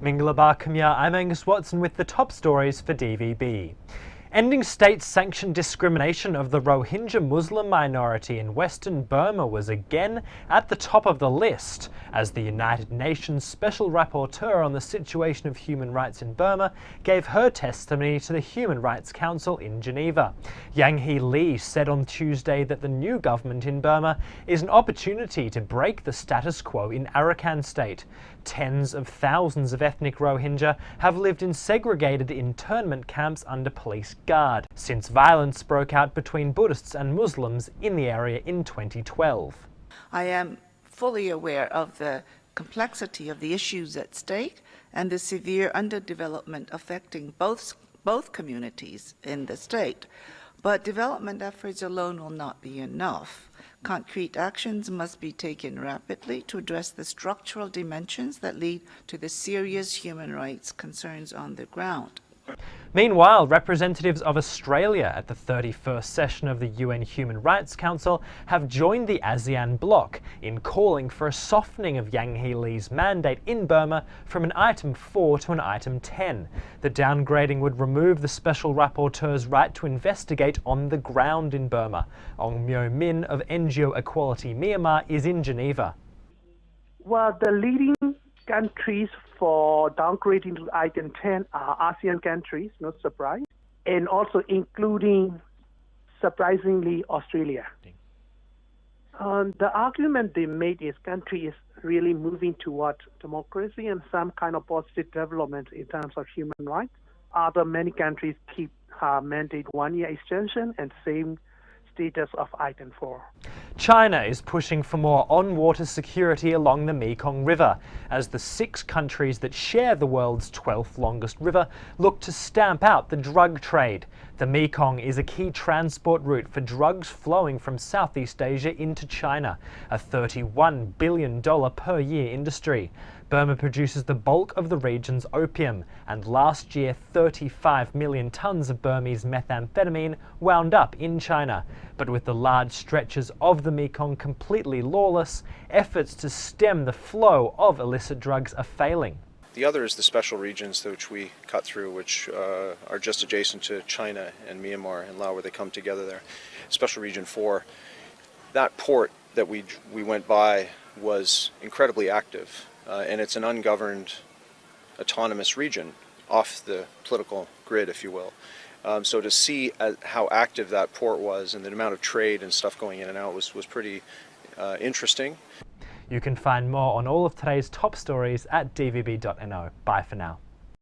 Minglabar Khmer, I'm Angus Watson with the top stories for DVB. Ending state-sanctioned discrimination of the Rohingya Muslim minority in Western Burma was again at the top of the list, as the United Nations Special Rapporteur on the situation of human rights in Burma gave her testimony to the Human Rights Council in Geneva. Yang Hee Lee said on Tuesday that the new government in Burma is an opportunity to break the status quo in Arakan State. Tens of thousands of ethnic Rohingya have lived in segregated internment camps under police guard since violence broke out between Buddhists and Muslims in the area in 2012. I am fully aware of the complexity of the issues at stake and the severe underdevelopment affecting both communities in the state. But development efforts alone will not be enough. Concrete actions must be taken rapidly to address the structural dimensions that lead to the serious human rights concerns on the ground. Meanwhile, representatives of Australia at the 31st session of the UN Human Rights Council have joined the ASEAN bloc in calling for a softening of Yang Hee Lee's mandate in Burma from an item 4 to an item 10. The downgrading would remove the Special Rapporteur's right to investigate on the ground in Burma. Ong Myo Min of NGO Equality Myanmar is in Geneva. Well, the leading countries for downgrading to item 10 are ASEAN countries, no surprise, and also including, surprisingly, Australia. The argument they made is country is really moving towards democracy and some kind of positive development in terms of human rights. Many countries keep mandate 1-year extension and same status of item 4. China is pushing for more on-water security along the Mekong River, as the 6 countries that share the world's 12th longest river look to stamp out the drug trade. The Mekong is a key transport route for drugs flowing from Southeast Asia into China, a $31 billion per year industry. Burma produces the bulk of the region's opium, and last year 35 million tons of Burmese methamphetamine wound up in China. But with the large stretches of the Mekong completely lawless, efforts to stem the flow of illicit drugs are failing. The other is the special regions which we cut through, which are just adjacent to China and Myanmar and Laos, where they come together there. Special Region 4, that port that we went by was incredibly active. And it's an ungoverned, autonomous region off the political grid, if you will. So to see how active that port was and the amount of trade and stuff going in and out was pretty interesting. You can find more on all of today's top stories at dvb.no. Bye for now.